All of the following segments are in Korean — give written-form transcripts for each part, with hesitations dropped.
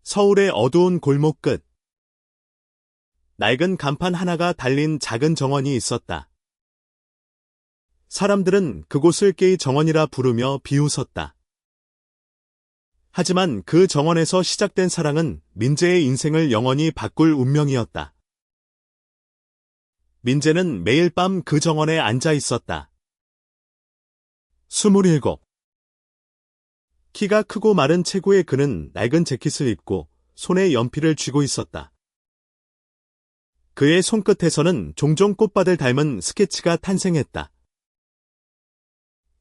서울의 어두운 골목 끝. 낡은 간판 하나가 달린 작은 정원이 있었다. 사람들은 그곳을 깨이 정원이라 부르며 비웃었다. 하지만 그 정원에서 시작된 사랑은 민재의 인생을 영원히 바꿀 운명이었다. 민재는 매일 밤 그 정원에 앉아 있었다. 27. 키가 크고 마른 체구의 그는 낡은 재킷을 입고 손에 연필을 쥐고 있었다. 그의 손끝에서는 종종 꽃밭을 닮은 스케치가 탄생했다.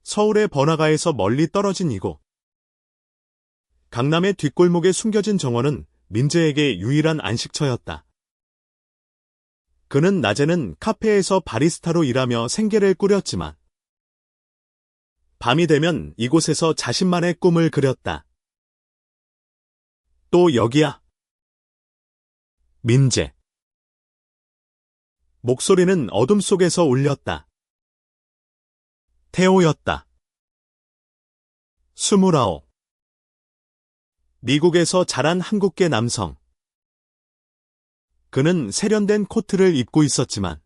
서울의 번화가에서 멀리 떨어진 이곳. 강남의 뒷골목에 숨겨진 정원은 민재에게 유일한 안식처였다. 그는 낮에는 카페에서 바리스타로 일하며 생계를 꾸렸지만 밤이 되면 이곳에서 자신만의 꿈을 그렸다. 또 여기야. 민재. 목소리는 어둠 속에서 울렸다. 태호였다. 29. 미국에서 자란 한국계 남성. 그는 세련된 코트를 입고 있었지만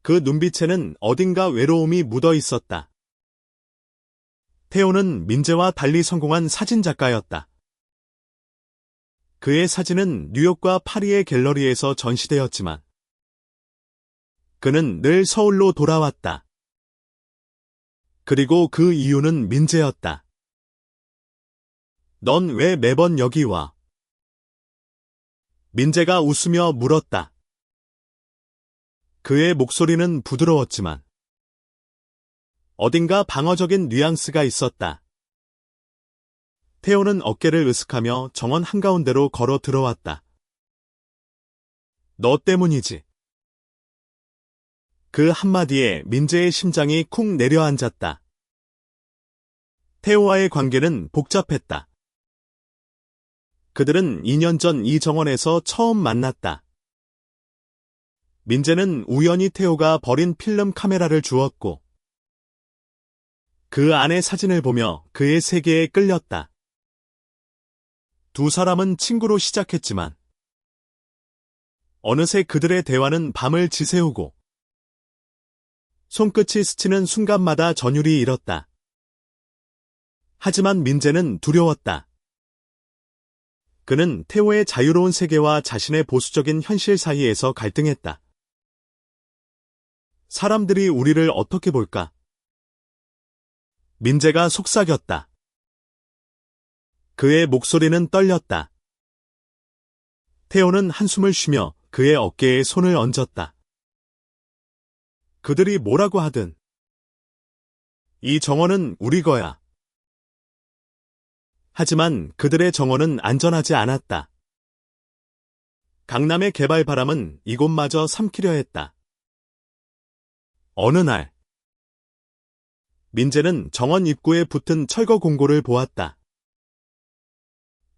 그 눈빛에는 어딘가 외로움이 묻어 있었다. 태호는 민재와 달리 성공한 사진작가였다. 그의 사진은 뉴욕과 파리의 갤러리에서 전시되었지만 그는 늘 서울로 돌아왔다. 그리고 그 이유는 민재였다. 넌 왜 매번 여기 와? 민재가 웃으며 물었다. 그의 목소리는 부드러웠지만 어딘가 방어적인 뉘앙스가 있었다. 태호는 어깨를 으쓱하며 정원 한가운데로 걸어 들어왔다. 너 때문이지. 그 한마디에 민재의 심장이 쿵 내려앉았다. 태호와의 관계는 복잡했다. 그들은 2년 전 이 정원에서 처음 만났다. 민재는 우연히 태호가 버린 필름 카메라를 주었고 그 안의 사진을 보며 그의 세계에 끌렸다. 두 사람은 친구로 시작했지만 어느새 그들의 대화는 밤을 지새우고 손끝이 스치는 순간마다 전율이 일었다. 하지만 민재는 두려웠다. 그는 태호의 자유로운 세계와 자신의 보수적인 현실 사이에서 갈등했다. 사람들이 우리를 어떻게 볼까? 민재가 속삭였다. 그의 목소리는 떨렸다. 태호는 한숨을 쉬며 그의 어깨에 손을 얹었다. 그들이 뭐라고 하든 이 정원은 우리 거야. 하지만 그들의 정원은 안전하지 않았다. 강남의 개발 바람은 이곳마저 삼키려 했다. 어느 날 민재는 정원 입구에 붙은 철거 공고를 보았다.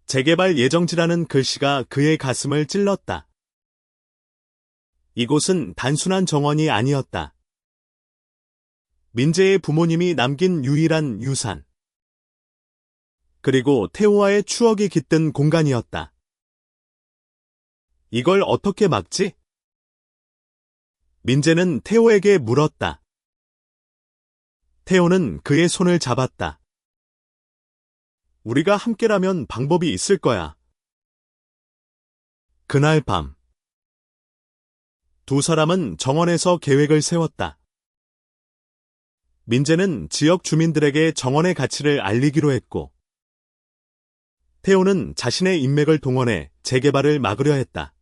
재개발 예정지라는 글씨가 그의 가슴을 찔렀다. 이곳은 단순한 정원이 아니었다. 민재의 부모님이 남긴 유일한 유산. 그리고 태호와의 추억이 깃든 공간이었다. 이걸 어떻게 막지? 민재는 태호에게 물었다. 태호는 그의 손을 잡았다. 우리가 함께라면 방법이 있을 거야. 그날 밤 두 사람은 정원에서 계획을 세웠다. 민재는 지역 주민들에게 정원의 가치를 알리기로 했고 태호는 자신의 인맥을 동원해 재개발을 막으려 했다.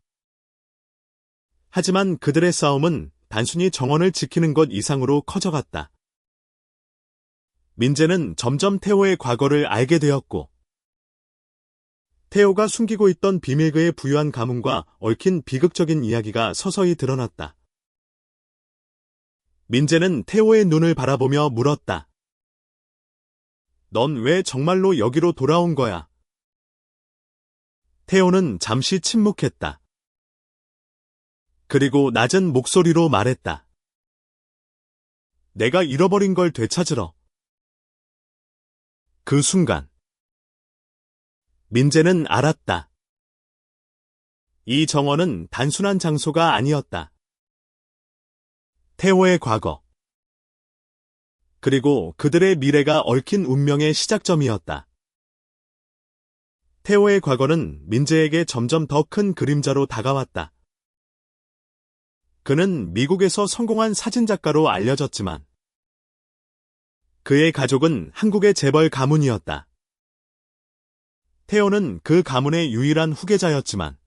하지만 그들의 싸움은 단순히 정원을 지키는 것 이상으로 커져갔다. 민재는 점점 태호의 과거를 알게 되었고 태호가 숨기고 있던 비밀그의 부유한 가문과 얽힌 비극적인 이야기가 서서히 드러났다. 민재는 태호의 눈을 바라보며 물었다. 넌 왜 정말로 여기로 돌아온 거야? 태호는 잠시 침묵했다. 그리고 낮은 목소리로 말했다. 내가 잃어버린 걸 되찾으러. 그 순간 민재는 알았다. 이 정원은 단순한 장소가 아니었다. 태호의 과거, 그리고 그들의 미래가 얽힌 운명의 시작점이었다. 태호의 과거는 민재에게 점점 더 큰 그림자로 다가왔다. 그는 미국에서 성공한 사진작가로 알려졌지만 그의 가족은 한국의 재벌 가문이었다. 태호는 그 가문의 유일한 후계자였지만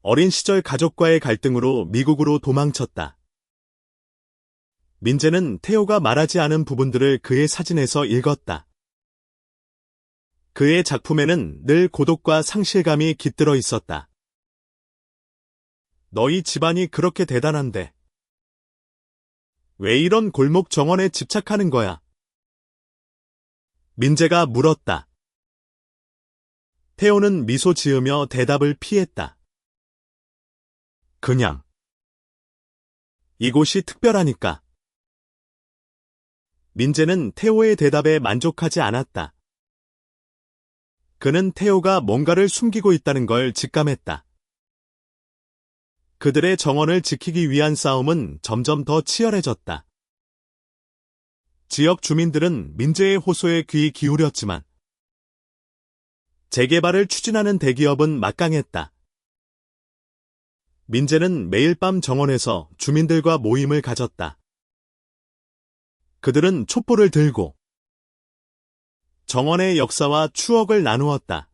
어린 시절 가족과의 갈등으로 미국으로 도망쳤다. 민재는 태호가 말하지 않은 부분들을 그의 사진에서 읽었다. 그의 작품에는 늘 고독과 상실감이 깃들어 있었다. 너희 집안이 그렇게 대단한데 왜 이런 골목 정원에 집착하는 거야? 민재가 물었다. 태호는 미소 지으며 대답을 피했다. 그냥. 이곳이 특별하니까. 민재는 태호의 대답에 만족하지 않았다. 그는 태호가 뭔가를 숨기고 있다는 걸 직감했다. 그들의 정원을 지키기 위한 싸움은 점점 더 치열해졌다. 지역 주민들은 민재의 호소에 귀 기울였지만 재개발을 추진하는 대기업은 막강했다. 민재는 매일 밤 정원에서 주민들과 모임을 가졌다. 그들은 촛불을 들고 정원의 역사와 추억을 나누었다.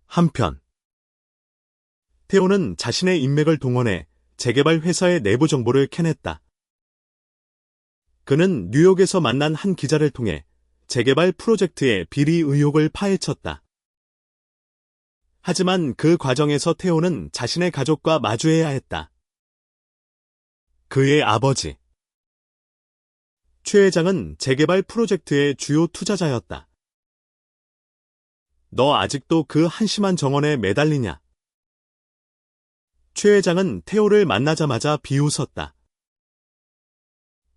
한편 태호는 자신의 인맥을 동원해 재개발 회사의 내부 정보를 캐냈다. 그는 뉴욕에서 만난 한 기자를 통해 재개발 프로젝트의 비리 의혹을 파헤쳤다. 하지만 그 과정에서 태호는 자신의 가족과 마주해야 했다. 그의 아버지 최 회장은 재개발 프로젝트의 주요 투자자였다. 너 아직도 그 한심한 정원에 매달리냐? 최 회장은 태호를 만나자마자 비웃었다.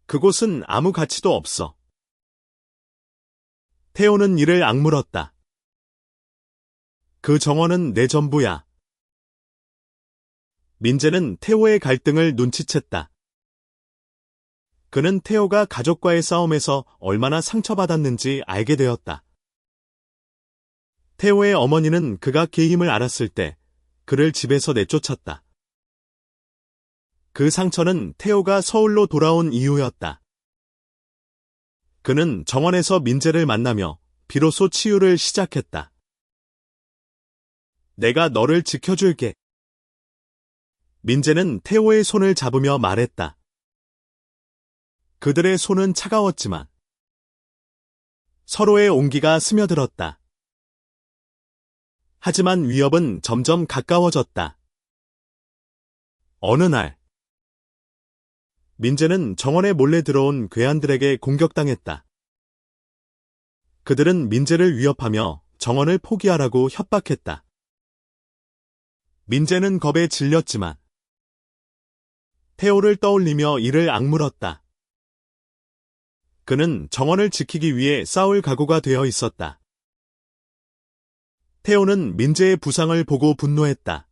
그곳은 아무 가치도 없어. 태호는 이를 악물었다. 그 정원은 내 전부야. 민재는 태호의 갈등을 눈치챘다. 그는 태호가 가족과의 싸움에서 얼마나 상처받았는지 알게 되었다. 태호의 어머니는 그가 게임을 알았을 때 그를 집에서 내쫓았다. 그 상처는 태호가 서울로 돌아온 이유였다. 그는 정원에서 민재를 만나며 비로소 치유를 시작했다. 내가 너를 지켜줄게. 민재는 태호의 손을 잡으며 말했다. 그들의 손은 차가웠지만 서로의 온기가 스며들었다. 하지만 위협은 점점 가까워졌다. 어느 날 민재는 정원에 몰래 들어온 괴한들에게 공격당했다. 그들은 민재를 위협하며 정원을 포기하라고 협박했다. 민재는 겁에 질렸지만 태호를 떠올리며 이를 악물었다. 그는 정원을 지키기 위해 싸울 각오가 되어 있었다. 태호는 민재의 부상을 보고 분노했다.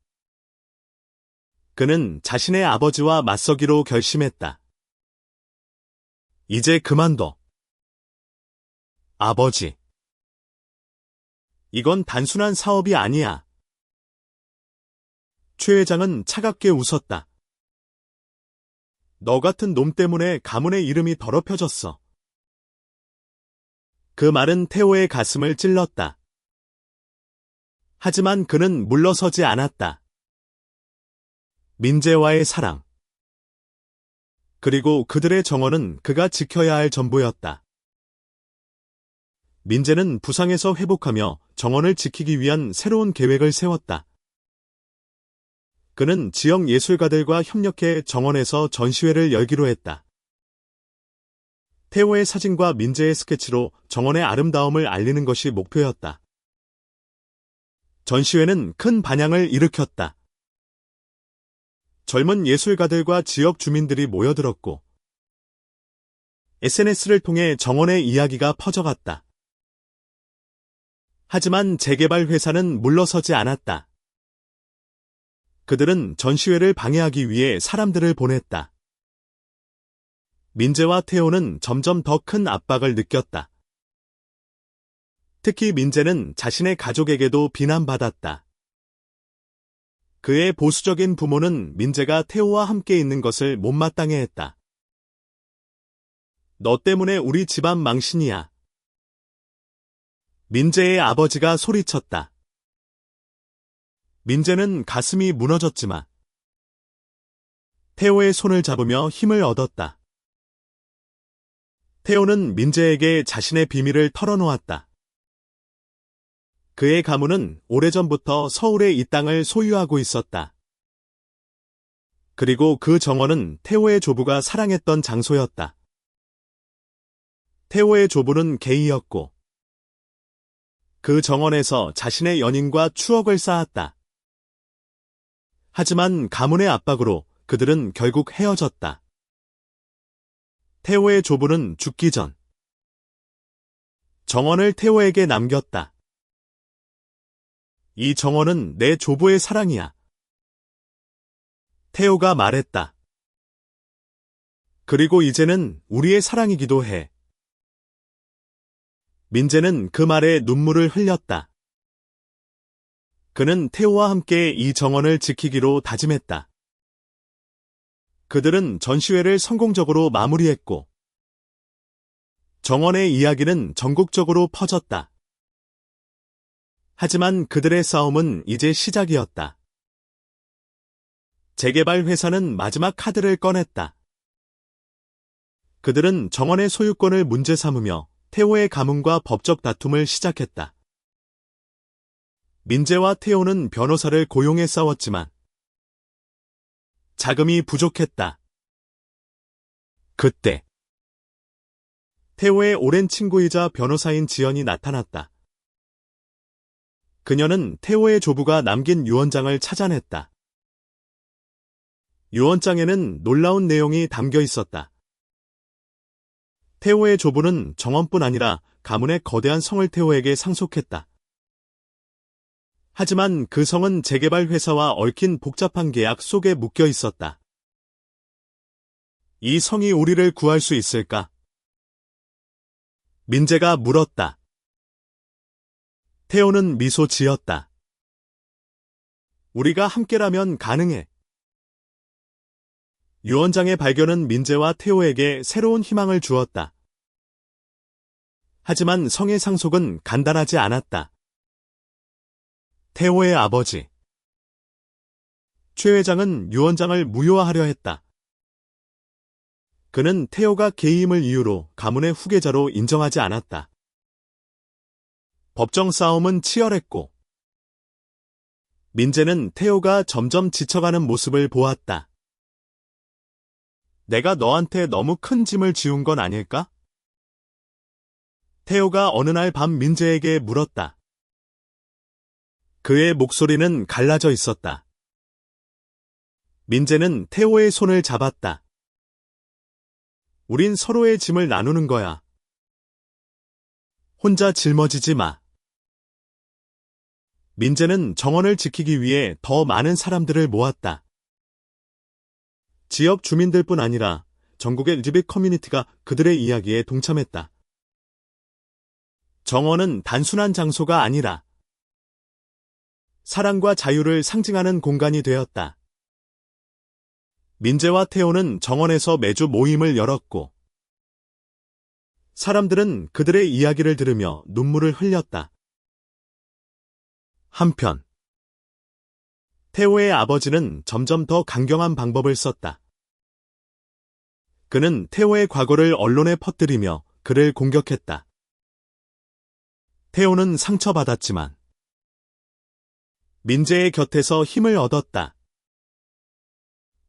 그는 자신의 아버지와 맞서기로 결심했다. 이제 그만둬. 아버지. 이건 단순한 사업이 아니야. 최 회장은 차갑게 웃었다. 너 같은 놈 때문에 가문의 이름이 더럽혀졌어. 그 말은 태호의 가슴을 찔렀다. 하지만 그는 물러서지 않았다. 민재와의 사랑. 그리고 그들의 정원은 그가 지켜야 할 전부였다. 민재는 부상에서 회복하며 정원을 지키기 위한 새로운 계획을 세웠다. 그는 지역 예술가들과 협력해 정원에서 전시회를 열기로 했다. 태호의 사진과 민재의 스케치로 정원의 아름다움을 알리는 것이 목표였다. 전시회는 큰 반향을 일으켰다. 젊은 예술가들과 지역 주민들이 모여들었고 SNS를 통해 정원의 이야기가 퍼져갔다. 하지만 재개발 회사는 물러서지 않았다. 그들은 전시회를 방해하기 위해 사람들을 보냈다. 민재와 태호는 점점 더 큰 압박을 느꼈다. 특히 민재는 자신의 가족에게도 비난받았다. 그의 보수적인 부모는 민재가 태호와 함께 있는 것을 못마땅해 했다. 너 때문에 우리 집안 망신이야. 민재의 아버지가 소리쳤다. 민재는 가슴이 무너졌지만 태호의 손을 잡으며 힘을 얻었다. 태호는 민재에게 자신의 비밀을 털어놓았다. 그의 가문은 오래전부터 서울에 이 땅을 소유하고 있었다. 그리고 그 정원은 태호의 조부가 사랑했던 장소였다. 태호의 조부는 게이였고 그 정원에서 자신의 연인과 추억을 쌓았다. 하지만 가문의 압박으로 그들은 결국 헤어졌다. 태호의 조부는 죽기 전 정원을 태호에게 남겼다. 이 정원은 내 조부의 사랑이야. 태호가 말했다. 그리고 이제는 우리의 사랑이기도 해. 민재는 그 말에 눈물을 흘렸다. 그는 태호와 함께 이 정원을 지키기로 다짐했다. 그들은 전시회를 성공적으로 마무리했고 정원의 이야기는 전국적으로 퍼졌다. 하지만 그들의 싸움은 이제 시작이었다. 재개발 회사는 마지막 카드를 꺼냈다. 그들은 정원의 소유권을 문제 삼으며 태호의 가문과 법적 다툼을 시작했다. 민재와 태호는 변호사를 고용해 싸웠지만 자금이 부족했다. 그때 태호의 오랜 친구이자 변호사인 지연이 나타났다. 그녀는 태호의 조부가 남긴 유언장을 찾아냈다. 유언장에는 놀라운 내용이 담겨 있었다. 태호의 조부는 정원뿐 아니라 가문의 거대한 성을 태호에게 상속했다. 하지만 그 성은 재개발 회사와 얽힌 복잡한 계약 속에 묶여 있었다. 이 성이 우리를 구할 수 있을까? 민재가 물었다. 태호는 미소 지었다. 우리가 함께라면 가능해. 유언장의 발견은 민재와 태호에게 새로운 희망을 주었다. 하지만 성의 상속은 간단하지 않았다. 태호의 아버지 최 회장은 유언장을 무효화하려 했다. 그는 태호가 게이임을 이유로 가문의 후계자로 인정하지 않았다. 법정 싸움은 치열했고 민재는 태호가 점점 지쳐가는 모습을 보았다. 내가 너한테 너무 큰 짐을 지운 건 아닐까? 태호가 어느 날 밤 민재에게 물었다. 그의 목소리는 갈라져 있었다. 민재는 태호의 손을 잡았다. 우린 서로의 짐을 나누는 거야. 혼자 짊어지지 마. 민재는 정원을 지키기 위해 더 많은 사람들을 모았다. 지역 주민들뿐 아니라 전국의 LGBT 커뮤니티가 그들의 이야기에 동참했다. 정원은 단순한 장소가 아니라 사랑과 자유를 상징하는 공간이 되었다. 민재와 태호는 정원에서 매주 모임을 열었고 사람들은 그들의 이야기를 들으며 눈물을 흘렸다. 한편 태호의 아버지는 점점 더 강경한 방법을 썼다. 그는 태호의 과거를 언론에 퍼뜨리며 그를 공격했다. 태호는 상처받았지만 민재의 곁에서 힘을 얻었다.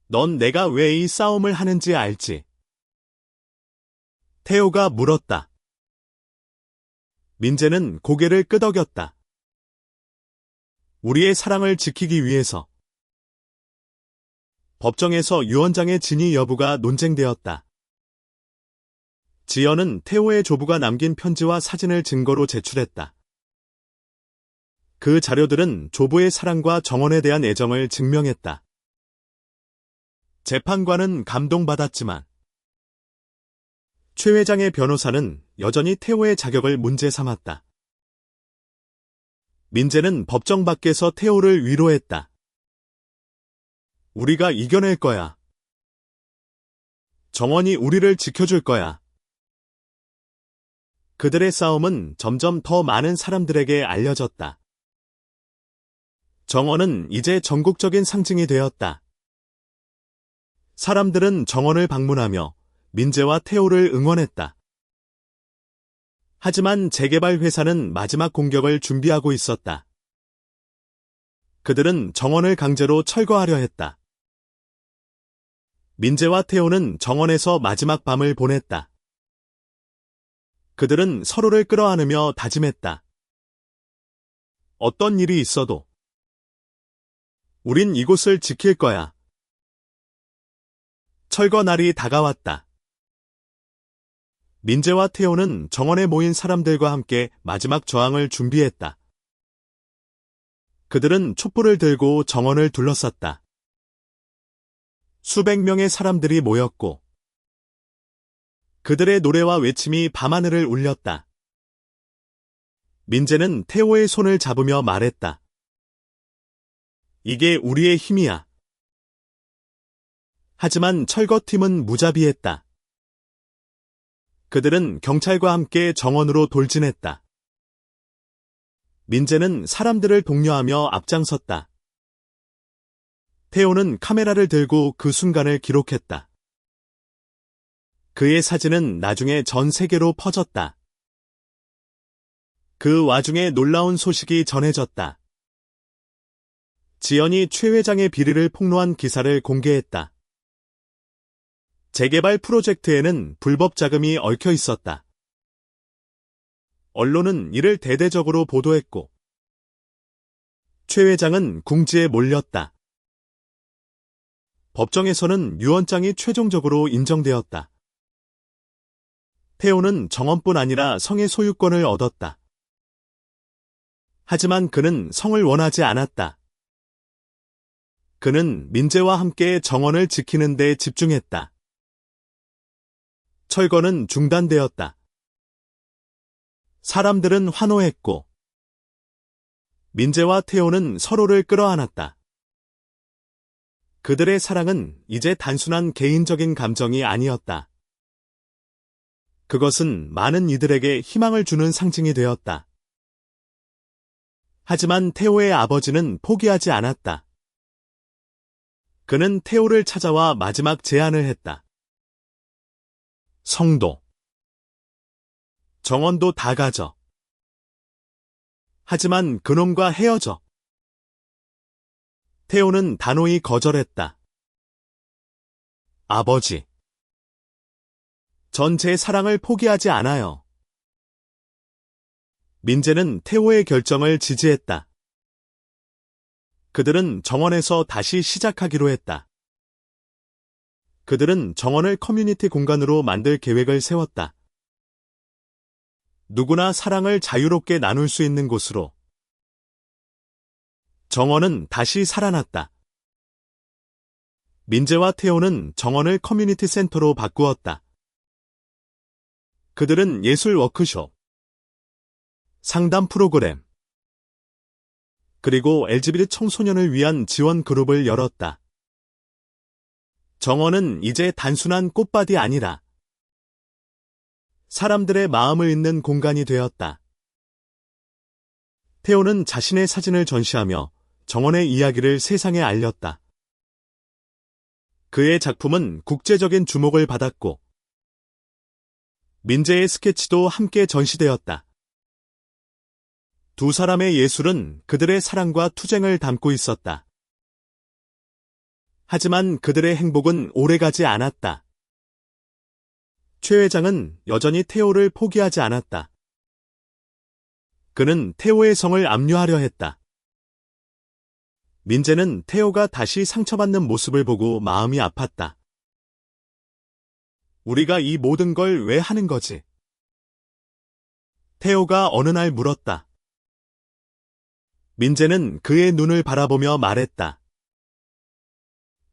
넌 내가 왜 이 싸움을 하는지 알지? 태호가 물었다. 민재는 고개를 끄덕였다. 우리의 사랑을 지키기 위해서. 법정에서 유언장의 진위 여부가 논쟁되었다. 지연은 태호의 조부가 남긴 편지와 사진을 증거로 제출했다. 그 자료들은 조부의 사랑과 정원에 대한 애정을 증명했다. 재판관은 감동받았지만 최 회장의 변호사는 여전히 태호의 자격을 문제 삼았다. 민재는 법정 밖에서 태호를 위로했다. 우리가 이겨낼 거야. 정원이 우리를 지켜줄 거야. 그들의 싸움은 점점 더 많은 사람들에게 알려졌다. 정원은 이제 전국적인 상징이 되었다. 사람들은 정원을 방문하며 민재와 태호를 응원했다. 하지만 재개발 회사는 마지막 공격을 준비하고 있었다. 그들은 정원을 강제로 철거하려 했다. 민재와 태호는 정원에서 마지막 밤을 보냈다. 그들은 서로를 끌어안으며 다짐했다. 어떤 일이 있어도 우린 이곳을 지킬 거야. 철거 날이 다가왔다. 민재와 태호는 정원에 모인 사람들과 함께 마지막 저항을 준비했다. 그들은 촛불을 들고 정원을 둘러쌌다. 수백 명의 사람들이 모였고 그들의 노래와 외침이 밤하늘을 울렸다. 민재는 태호의 손을 잡으며 말했다. 이게 우리의 힘이야. 하지만 철거팀은 무자비했다. 그들은 경찰과 함께 정원으로 돌진했다. 민재는 사람들을 독려하며 앞장섰다. 태호는 카메라를 들고 그 순간을 기록했다. 그의 사진은 나중에 전 세계로 퍼졌다. 그 와중에 놀라운 소식이 전해졌다. 지연이 최 회장의 비리를 폭로한 기사를 공개했다. 재개발 프로젝트에는 불법 자금이 얽혀 있었다. 언론은 이를 대대적으로 보도했고 최 회장은 궁지에 몰렸다. 법정에서는 유언장이 최종적으로 인정되었다. 태호는 정원뿐 아니라 성의 소유권을 얻었다. 하지만 그는 성을 원하지 않았다. 그는 민재와 함께 정원을 지키는 데 집중했다. 철거는 중단되었다. 사람들은 환호했고 민재와 태호는 서로를 끌어안았다. 그들의 사랑은 이제 단순한 개인적인 감정이 아니었다. 그것은 많은 이들에게 희망을 주는 상징이 되었다. 하지만 태호의 아버지는 포기하지 않았다. 그는 태호를 찾아와 마지막 제안을 했다. 성도, 정원도 다 가져. 하지만 그놈과 헤어져. 태호는 단호히 거절했다. 아버지, 전 제 사랑을 포기하지 않아요. 민재는 태호의 결정을 지지했다. 그들은 정원에서 다시 시작하기로 했다. 그들은 정원을 커뮤니티 공간으로 만들 계획을 세웠다. 누구나 사랑을 자유롭게 나눌 수 있는 곳으로. 정원은 다시 살아났다. 민재와 태호는 정원을 커뮤니티 센터로 바꾸었다. 그들은 예술 워크숍, 상담 프로그램, 그리고 LGBT 청소년을 위한 지원 그룹을 열었다. 정원은 이제 단순한 꽃밭이 아니라 사람들의 마음을 잇는 공간이 되었다. 태호는 자신의 사진을 전시하며 정원의 이야기를 세상에 알렸다. 그의 작품은 국제적인 주목을 받았고 민재의 스케치도 함께 전시되었다. 두 사람의 예술은 그들의 사랑과 투쟁을 담고 있었다. 하지만 그들의 행복은 오래가지 않았다. 최 회장은 여전히 태호를 포기하지 않았다. 그는 태호의 성을 압류하려 했다. 민재는 태호가 다시 상처받는 모습을 보고 마음이 아팠다. 우리가 이 모든 걸 왜 하는 거지? 태호가 어느 날 물었다. 민재는 그의 눈을 바라보며 말했다.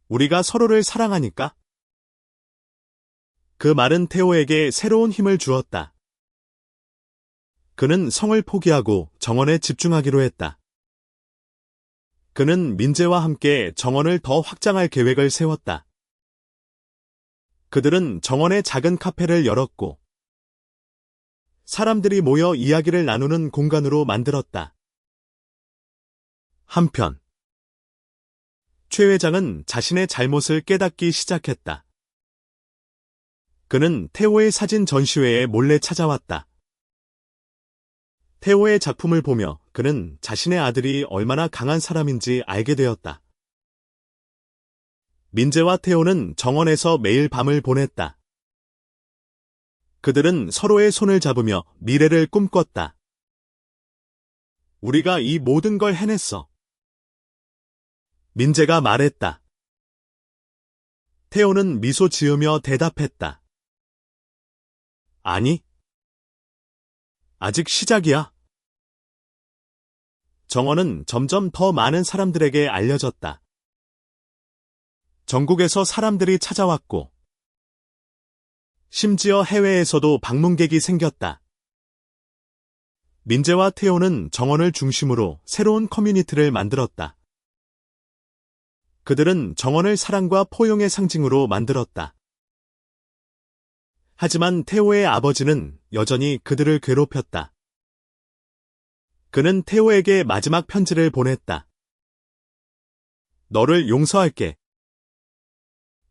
우리가 서로를 사랑하니까? 그 말은 태호에게 새로운 힘을 주었다. 그는 성을 포기하고 정원에 집중하기로 했다. 그는 민재와 함께 정원을 더 확장할 계획을 세웠다. 그들은 정원에 작은 카페를 열었고 사람들이 모여 이야기를 나누는 공간으로 만들었다. 한편 최 회장은 자신의 잘못을 깨닫기 시작했다. 그는 태호의 사진 전시회에 몰래 찾아왔다. 태호의 작품을 보며 그는 자신의 아들이 얼마나 강한 사람인지 알게 되었다. 민재와 태호는 정원에서 매일 밤을 보냈다. 그들은 서로의 손을 잡으며 미래를 꿈꿨다. 우리가 이 모든 걸 해냈어. 민재가 말했다. 태호는 미소 지으며 대답했다. 아니, 아직 시작이야. 정원은 점점 더 많은 사람들에게 알려졌다. 전국에서 사람들이 찾아왔고, 심지어 해외에서도 방문객이 생겼다. 민재와 태호는 정원을 중심으로 새로운 커뮤니티를 만들었다. 그들은 정원을 사랑과 포용의 상징으로 만들었다. 하지만 태호의 아버지는 여전히 그들을 괴롭혔다. 그는 태호에게 마지막 편지를 보냈다. 너를 용서할게.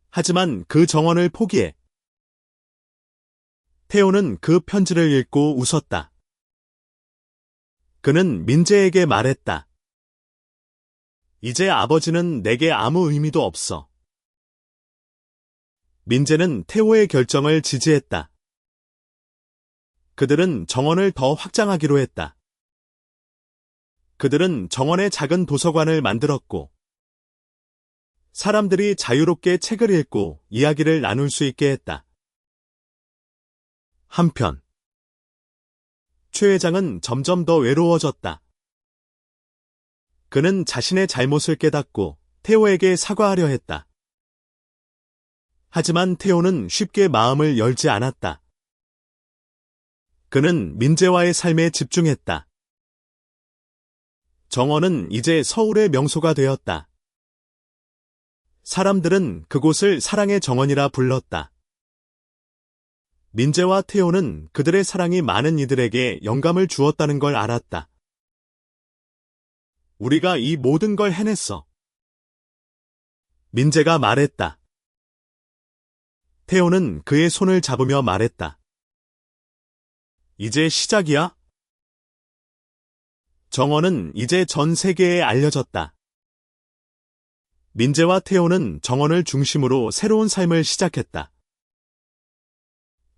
하지만 그 정원을 포기해. 태호는 그 편지를 읽고 웃었다. 그는 민재에게 말했다. 이제 아버지는 내게 아무 의미도 없어. 민재는 태호의 결정을 지지했다. 그들은 정원을 더 확장하기로 했다. 그들은 정원에 작은 도서관을 만들었고, 사람들이 자유롭게 책을 읽고 이야기를 나눌 수 있게 했다. 한편, 최 회장은 점점 더 외로워졌다. 그는 자신의 잘못을 깨닫고 태호에게 사과하려 했다. 하지만 태호는 쉽게 마음을 열지 않았다. 그는 민재와의 삶에 집중했다. 정원은 이제 서울의 명소가 되었다. 사람들은 그곳을 사랑의 정원이라 불렀다. 민재와 태호는 그들의 사랑이 많은 이들에게 영감을 주었다는 걸 알았다. 우리가 이 모든 걸 해냈어. 민재가 말했다. 태호는 그의 손을 잡으며 말했다. 이제 시작이야? 정원은 이제 전 세계에 알려졌다. 민재와 태호는 정원을 중심으로 새로운 삶을 시작했다.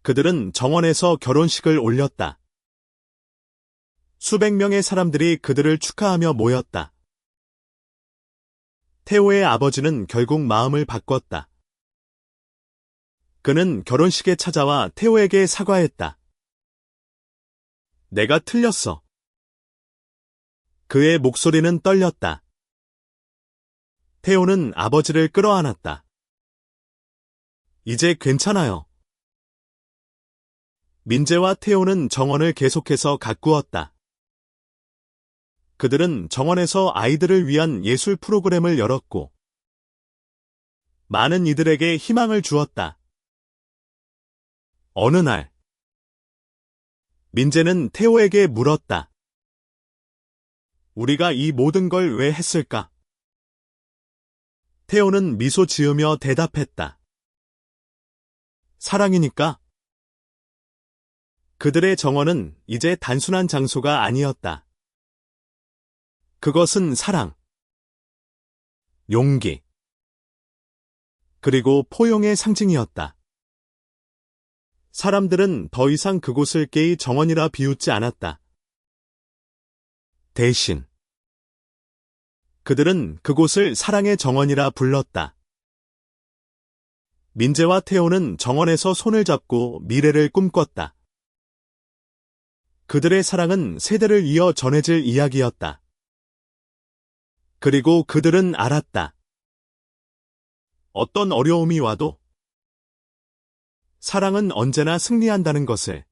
그들은 정원에서 결혼식을 올렸다. 수백 명의 사람들이 그들을 축하하며 모였다. 태호의 아버지는 결국 마음을 바꿨다. 그는 결혼식에 찾아와 태호에게 사과했다. 내가 틀렸어. 그의 목소리는 떨렸다. 태호는 아버지를 끌어안았다. 이제 괜찮아요. 민재와 태호는 정원을 계속해서 가꾸었다. 그들은 정원에서 아이들을 위한 예술 프로그램을 열었고, 많은 이들에게 희망을 주었다. 어느 날, 민재는 태호에게 물었다. 우리가 이 모든 걸 왜 했을까? 태호는 미소 지으며 대답했다. 사랑이니까. 그들의 정원은 이제 단순한 장소가 아니었다. 그것은 사랑, 용기, 그리고 포용의 상징이었다. 사람들은 더 이상 그곳을 게이 정원이라 비웃지 않았다. 대신 그들은 그곳을 사랑의 정원이라 불렀다. 민재와 태호는 정원에서 손을 잡고 미래를 꿈꿨다. 그들의 사랑은 세대를 이어 전해질 이야기였다. 그리고 그들은 알았다. 어떤 어려움이 와도 사랑은 언제나 승리한다는 것을.